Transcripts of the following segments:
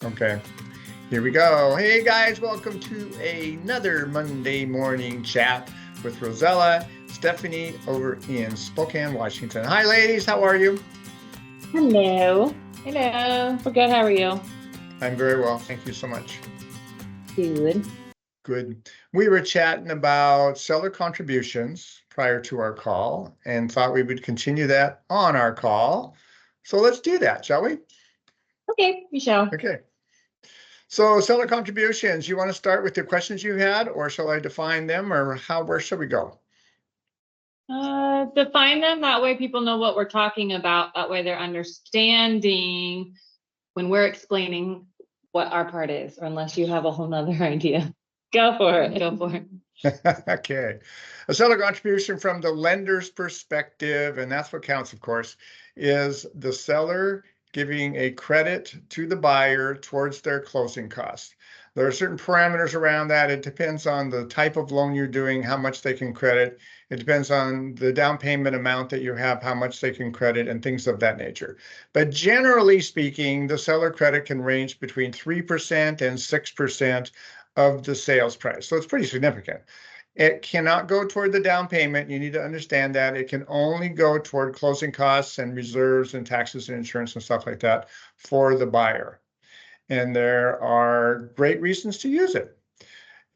Okay, here we go. Hey guys, welcome to another Monday morning chat with Rozella, Steffani over in Spokane, Washington. Hi ladies, how are you? Hello. Hello. We're good. How are you? I'm very well, thank you so much. Good. Good. We were chatting about seller contributions prior to our call and thought we would continue that on our call. So let's do that, shall we? Okay, Michelle. Okay. So seller contributions, you want to start with the questions you had, or shall I define them, or where shall we go? Define them. That way people know what we're talking about. That way they're understanding when we're explaining what our part is, or unless you have a whole nother idea. Go for it. Go for it. Okay. A seller contribution from the lender's perspective, and that's what counts, of course, is the seller giving a credit to the buyer towards their closing costs. There are certain parameters around that. It depends on the type of loan you're doing, how much they can credit. It depends on the down payment amount that you have, how much they can credit, and things of that nature. But generally speaking, the seller credit can range between 3% and 6% of the sales price. So it's pretty significant. It cannot go toward the down payment. You need to understand that. It can only go toward closing costs and reserves and taxes and insurance and stuff like that for the buyer. And there are great reasons to use it.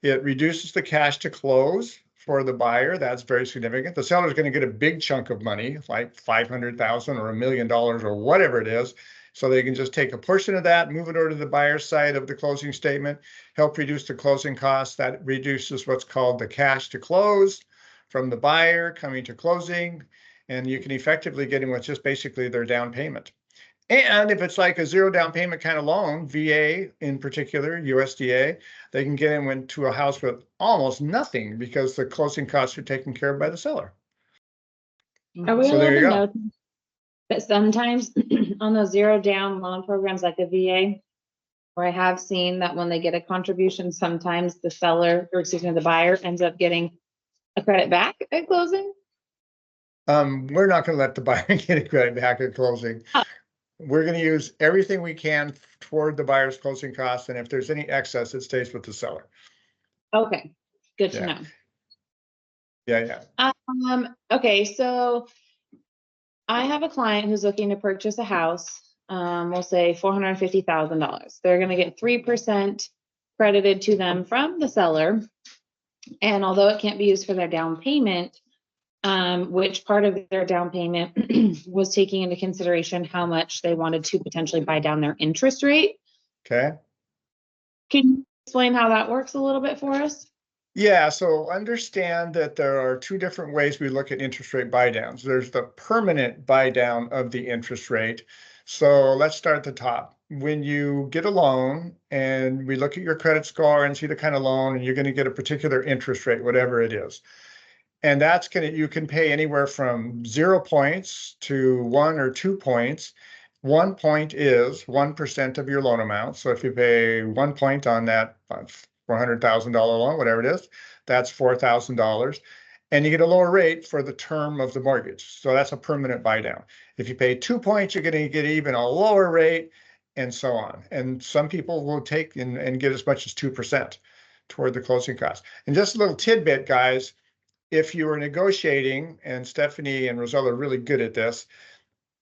It reduces the cash to close for the buyer. That's very significant. The seller is going to get a big chunk of money, like $500,000 or $1 million or whatever it is. So they can just take a portion of that, move it over to the buyer's side of the closing statement, help reduce the closing costs. That reduces what's called the cash to close from the buyer coming to closing. And you can effectively get in with just basically their down payment. And if it's like a zero down payment kind of loan, VA in particular, USDA, they can get into a house with almost nothing because the closing costs are taken care of by the seller. Are we So there allowed you to go. know that sometimes on those zero down loan programs like the VA, where I have seen that when they get a contribution, sometimes the seller, or excuse me, the buyer ends up getting a credit back at closing? We're not going to let the buyer get a credit back at closing. Oh. We're going to use everything we can toward the buyer's closing costs, and if there's any excess, it stays with the seller. Okay, good to Yeah. know. Yeah. Okay, so I have a client who's looking to purchase a house, we'll say $450,000. They're going to get 3% credited to them from the seller. And although it can't be used for their down payment, which part of their down payment was taking into consideration how much they wanted to potentially buy down their interest rate. Okay. Can you explain how that works a little bit for us? Yeah, so understand that there are two different ways we look at interest rate buy downs. There's the permanent buy down of the interest rate. So let's start at the top. When you get a loan and we look at your credit score and see the kind of loan, and you're going to get a particular interest rate, whatever it is. And that's you can pay anywhere from 0 points to 1 or 2 points. 1 point is 1% of your loan amount. So if you pay 1 point on that $400,000 loan, whatever it is, that's $4,000. And you get a lower rate for the term of the mortgage. So that's a permanent buy down. If you pay 2 points, you're going to get even a lower rate, and so on. And some people will take and get as much as 2% toward the closing costs. And just a little tidbit, guys, if you were negotiating, and Steffani and Rozella are really good at this,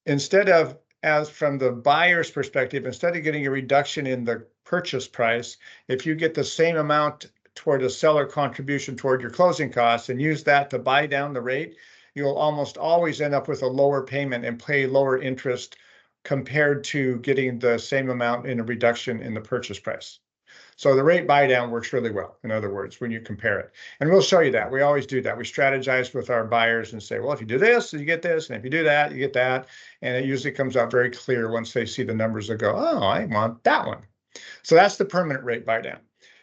instead of, as from the buyer's perspective, instead of getting a reduction in the purchase price, if you get the same amount toward a seller contribution toward your closing costs and use that to buy down the rate, you'll almost always end up with a lower payment and pay lower interest compared to getting the same amount in a reduction in the purchase price. So the rate buy down works really well, in other words, when you compare it. And we'll show you that. We always do that. We strategize with our buyers and say, well, if you do this, you get this. And if you do that, you get that. And it usually comes out very clear once they see the numbers that go, oh, I want that one. So that's the permanent rate buy down.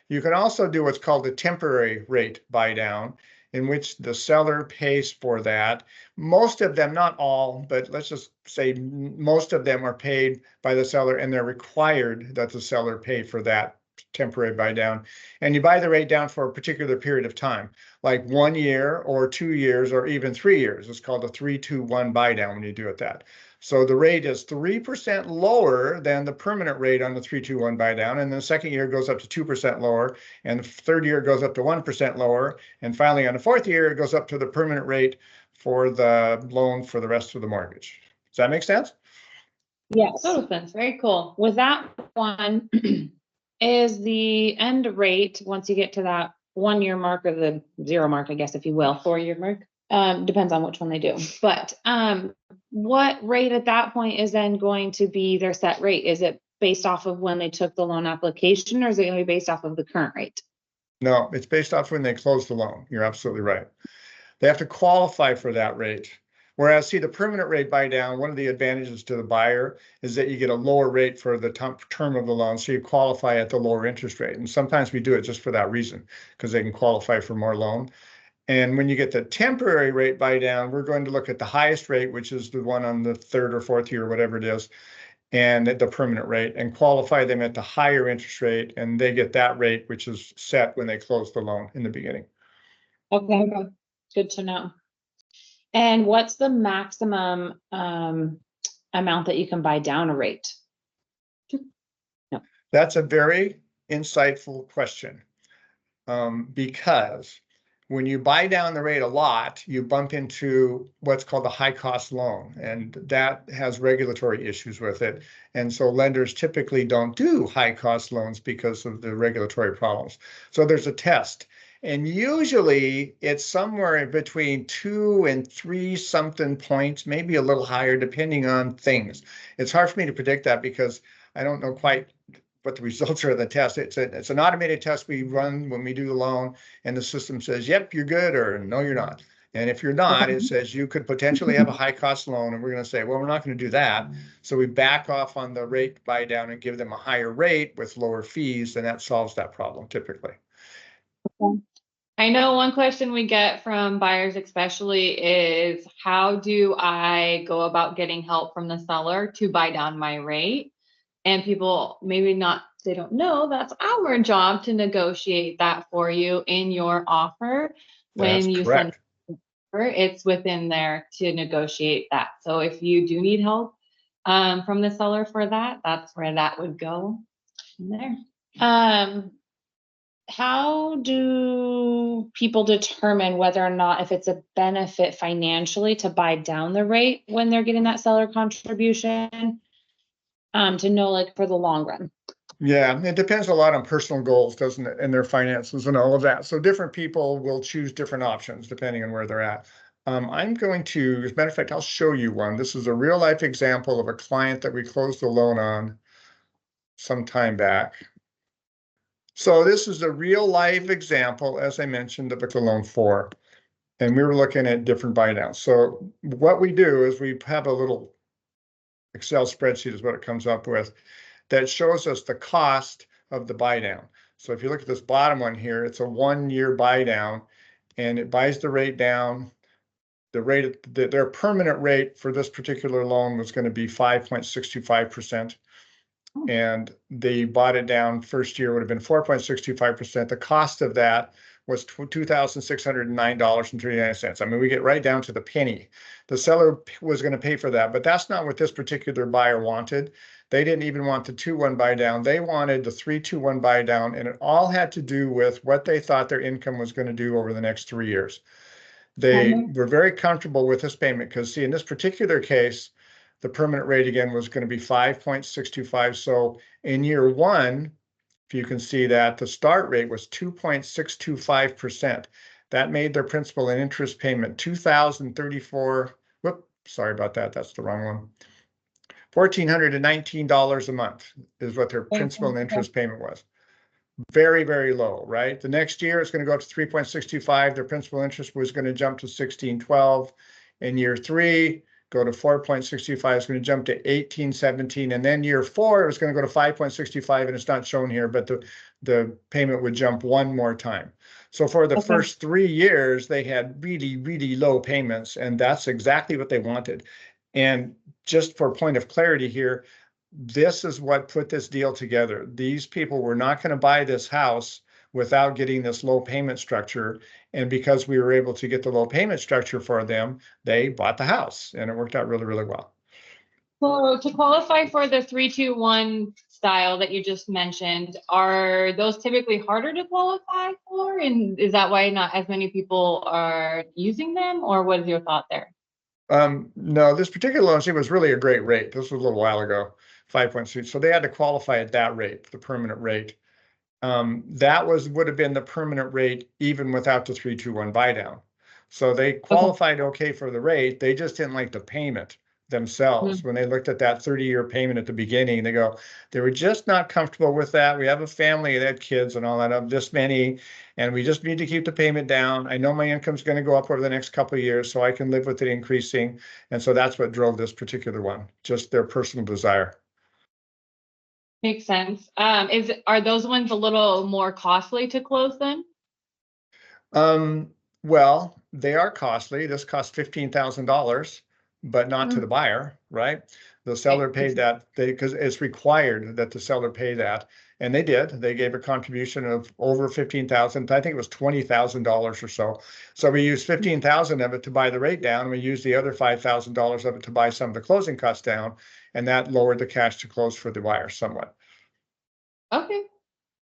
You can also do what's called the temporary rate buy down, in which the seller pays for that. Most of them, not all, but let's just say most of them are paid by the seller, and they're required that the seller pay for that temporary buy down. And you buy the rate down for a particular period of time, like 1 year or 2 years or even 3 years. It's called a 3-2-1 buy down when you do it that. So the rate is 3% lower than the permanent rate on the 3-2-1 buy down. And then the second year goes up to 2% lower. And the third year goes up to 1% lower. And finally, on the fourth year, it goes up to the permanent rate for the loan for the rest of the mortgage. Does that make sense? Yes. Total sense. Very cool. With that one, is the end rate, once you get to that 1 year mark or the 0 mark, I guess, if you will, 4-year mark, depends on which one they do. But what rate at that point is then going to be their set rate? Is it based off of when they took the loan application, or is it going to be based off of the current rate? No, it's based off when they close the loan. You're absolutely right. They have to qualify for that rate. Whereas, see, the permanent rate buy down, one of the advantages to the buyer is that you get a lower rate for the term of the loan, so you qualify at the lower interest rate. And sometimes we do it just for that reason, because they can qualify for more loan. And when you get the temporary rate buy down, we're going to look at the highest rate, which is the one on the third or fourth year, whatever it is, and the permanent rate, and qualify them at the higher interest rate, and they get that rate, which is set when they close the loan in the beginning. Okay, good to know. And what's the maximum amount that you can buy down a rate? No. That's a very insightful question, because when you buy down the rate a lot, you bump into what's called a high cost loan, and that has regulatory issues with it. And so lenders typically don't do high cost loans because of the regulatory problems. So there's a test. And usually it's somewhere between 2 and 3 something points, maybe a little higher, depending on things. It's hard for me to predict that because I don't know quite what the results are of the test. It's an automated test we run when we do the loan, and the system says, yep, you're good, or no, you're not. And if you're not, it says you could potentially have a high cost loan, and we're going to say, well, we're not going to do that. So we back off on the rate buy down and give them a higher rate with lower fees, and that solves that problem typically. I know one question we get from buyers especially is, how do I go about getting help from the seller to buy down my rate? And people maybe not, they don't know that's our job to negotiate that for you in your offer. When you send an offer, it's within there to negotiate that. So if you do need help from the seller for that, that's where that would go in there. How do people determine whether or not, if it's a benefit financially to buy down the rate when they're getting that seller contribution, to know, like, for the long run? Yeah, it depends a lot on personal goals, doesn't it, and their finances and all of that. So different people will choose different options depending on where they're at. I'm going to, as a matter of fact, I'll show you one. This is a real life example of a client that we closed a loan on some time back. So this is a real life example, as I mentioned, of a loan for, and we were looking at different buy downs. So what we do is we have a little Excel spreadsheet is what it comes up with that shows us the cost of the buy down. So if you look at this bottom one here, it's a 1-year buy down, and it buys the rate down. The rate, their permanent rate for this particular loan was going to be 5.625%. And they bought it down first year would have been 4.625%. The cost of that was $2,609.39. I mean, we get right down to the penny. The seller was going to pay for that, but that's not what this particular buyer wanted. They didn't even want the 2-1 buy down. They wanted the 3-2-1 buy down, and it all had to do with what they thought their income was going to do over the next 3 years. They were very comfortable with this payment because, see, in this particular case, the permanent rate again was going to be 5.625. So in year 1, if you can see that, the start rate was 2.625%. That made their principal and interest payment $2,034. Whoop, sorry about that. That's the wrong one. $1,419 a month is what their principal and interest payment was. Very, very low, right? The next year it's going to go up to 3.625. Their principal interest was going to jump to 1612. In year 3, go to 4.65. It's going to jump to 1817. And then year 4, it was going to go to 5.65, and it's not shown here, but the payment would jump one more time. So for the first 3 years, they had really, really low payments, and that's exactly what they wanted. And just for point of clarity here, this is what put this deal together. These people were not going to buy this house without getting this low payment structure. And because we were able to get the low payment structure for them, they bought the house, and it worked out really, really well. So to qualify for the 3-2-1 style that you just mentioned, are those typically harder to qualify for? And is that why not as many people are using them? Or what is your thought there? No, this particular loan scheme was really a great rate. This was a little while ago, 5.2. So they had to qualify at that rate, the permanent rate. That would have been the permanent rate even without the 3-2-1 buy down. So they qualified okay for the rate. They just didn't like the payment themselves. When they looked at that 30-year payment at the beginning, they were just not comfortable with that. We have a family, they had kids and all that of this many, and we just need to keep the payment down. I know my income's going to go up over the next couple of years, so I can live with it increasing. And so that's what drove this particular one, just their personal desire. Makes sense. Are those ones a little more costly to close then? Well, they are costly. This cost $15,000, but not to the buyer, right? The seller paid that because it's required that the seller pay that. And they did. They gave a contribution of over 15,000. I think it was $20,000 or so. So we used 15,000 of it to buy the rate down. And we used the other $5,000 of it to buy some of the closing costs down. And that lowered the cash to close for the buyer somewhat. Okay.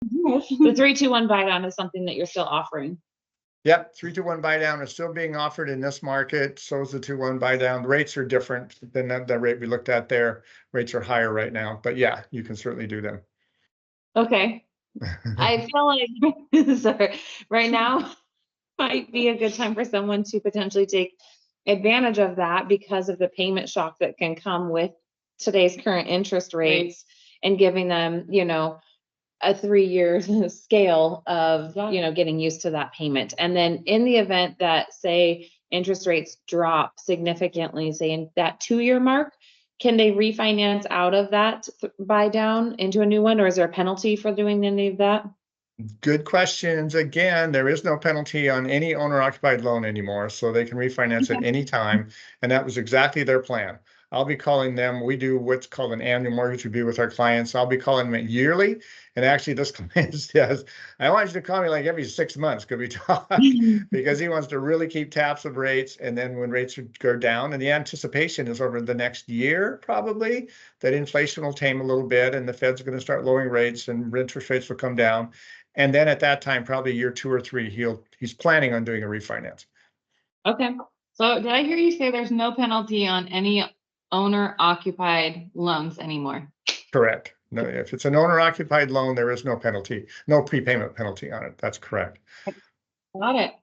The 3-2-1 buy down is something that you're still offering. Yep, 3-2-1 buy down is still being offered in this market. So is the 2-1 buy down. The rates are different than the rate we looked at there. Rates are higher right now, but yeah, you can certainly do them. Okay. I feel like sorry, right now might be a good time for someone to potentially take advantage of that because of the payment shock that can come with today's current interest rates and giving them, a 3-year scale of, getting used to that payment. And then in the event that, say, interest rates drop significantly, say in that 2-year mark, can they refinance out of that buy down into a new one, or is there a penalty for doing any of that? Good questions. Again, there is no penalty on any owner-occupied loan anymore, so they can refinance at any time. And that was exactly their plan. I'll be calling them. We do what's called an annual mortgage review with our clients. I'll be calling them yearly. And actually, this client says, I want you to call me like every 6 months because we talk, because he wants to really keep tabs of rates. And then when rates go down, and the anticipation is over the next year, probably, that inflation will tame a little bit and the Fed's going to start lowering rates and interest rates will come down. And then at that time, probably year 2 or 3, he's planning on doing a refinance. Okay. So did I hear you say there's no penalty on any owner-occupied loans anymore? Correct. No, if it's an owner-occupied loan, there is no penalty, no prepayment penalty on it. That's correct. Got it.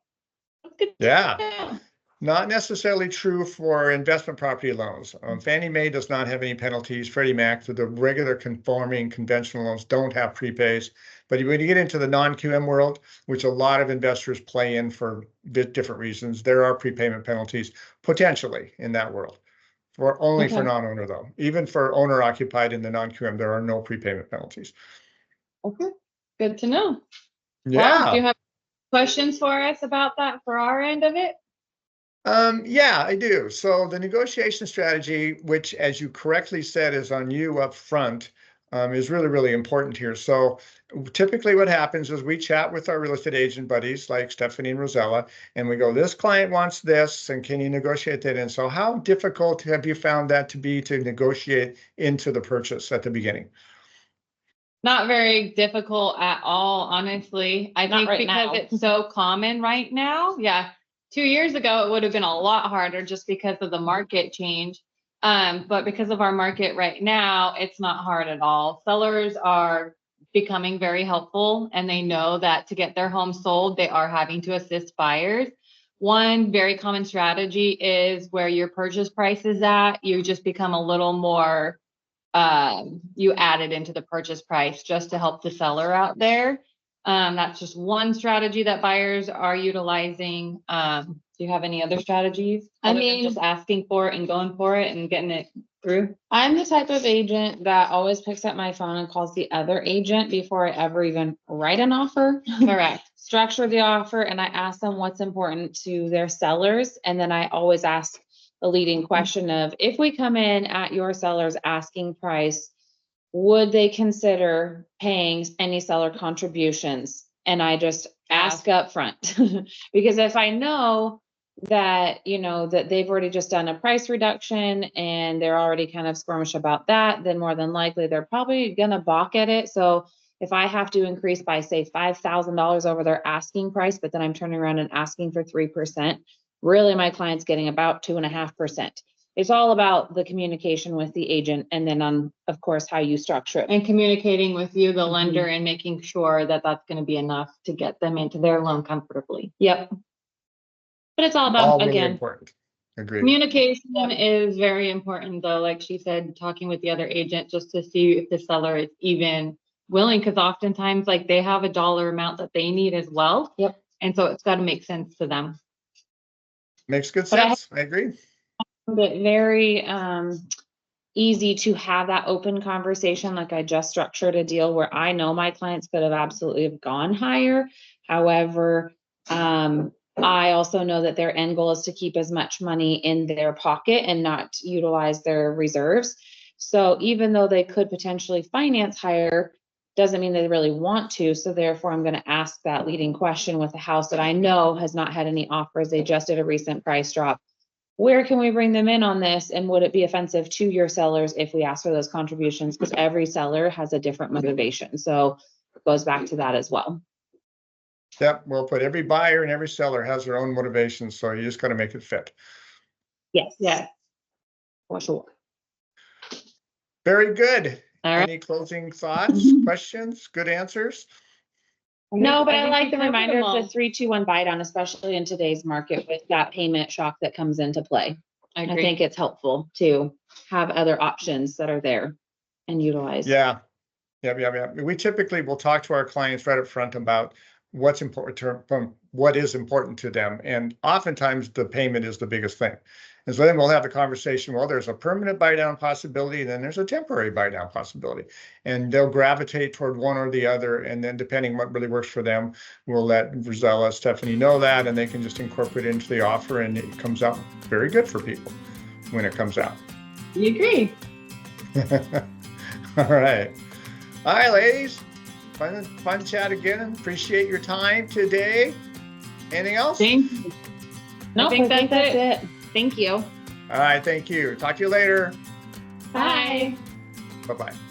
That's good. Yeah. Not necessarily true for investment property loans. Fannie Mae does not have any penalties. Freddie Mac, the regular conforming conventional loans don't have prepays. But when you get into the non-QM world, which a lot of investors play in for different reasons, there are prepayment penalties potentially in that world. Only for non-owner though. Even for owner occupied in the non-QM, there are no prepayment penalties. Okay, good to know. Yeah. Well, do you have questions for us about that for our end of it? Yeah, I do. So the negotiation strategy, which as you correctly said is on you up front, is really, really important here. So typically what happens is we chat with our real estate agent buddies like Steffani and Rozella, and we go, this client wants this, and can you negotiate that in? So how difficult have you found that to be to negotiate into the purchase at the beginning? Not very difficult at all, honestly. I think because it's so common right now. Yeah. 2 years ago, it would have been a lot harder just because of the market change. But because of our market right now, it's not hard at all. Sellers are becoming very helpful, and they know that to get their home sold, they are having to assist buyers. One very common strategy is where your purchase price is at, you just become a little more, you add it into the purchase price just to help the seller out there. That's just one strategy that buyers are utilizing. Do you have any other strategies? I mean, just asking for it and going for it and getting it through. I'm the type of agent that always picks up my phone and calls the other agent before I ever even write an offer. Correct. Structure the offer, and I ask them what's important to their sellers. And then I always ask the leading question of, if we come in at your seller's asking price, would they consider paying any seller contributions? And I just ask up front because if I know that, you know, that they've already just done a price reduction and they're already kind of squirmish about that, then more than likely they're probably gonna balk at it. So if I have to increase by, say, $5,000 over their asking price, but then I'm turning around and asking for 3%, really my client's getting about 2.5%. It's all about the communication with the agent and then of course, how you structure it. And communicating with you, the Mhm. lender, and making sure that that's gonna be enough to get them into their loan comfortably. Yep. But it's all All about, really again, important. Agreed. Communication is very important, though, like she said, talking with the other agent just to see if the seller is even willing, because oftentimes, like, they have a dollar amount that they need as well. Yep. And so it's gotta make sense to them. Makes good But I sense. I agree. but very easy to have that open conversation. Like I just structured a deal where I know my clients could have absolutely have gone higher. However, I also know that their end goal is to keep as much money in their pocket and not utilize their reserves. So even though they could potentially finance higher, doesn't mean they really want to. So therefore, I'm going to ask that leading question with a house that I know has not had any offers. They just did a recent price drop. Where can we bring them in on this? And would it be offensive to your sellers if we ask for those contributions? Because every seller has a different motivation. So it goes back to that as well. Yep, well, but every buyer and every seller has their own motivations, so you just gotta make it fit. Yes. Yeah. For sure. Very good. All right. Any closing thoughts, questions, good answers? No, but I think like we the covered reminder them of all. the 3-2-1 buy down, especially in today's market with that payment shock that comes into play. I I agree. think it's helpful to have other options that are there and utilize. Yeah. We typically will talk to our clients right up front about what's important from what is important to them. And oftentimes the payment is the biggest thing. And so then we'll have the conversation, well, there's a permanent buy down possibility, and then there's a temporary buy down possibility. And they'll gravitate toward one or the other. And then depending what really works for them, we'll let Rozella, Steffani know that, and they can just incorporate it into the offer, and it comes out very good for people when it comes out. We agree. All right. All right, ladies. Fun chat again. Appreciate your time today. Anything else? Thank you. No, I think that's it. Thank you. All right. Thank you. Talk to you later. Bye. Bye-bye.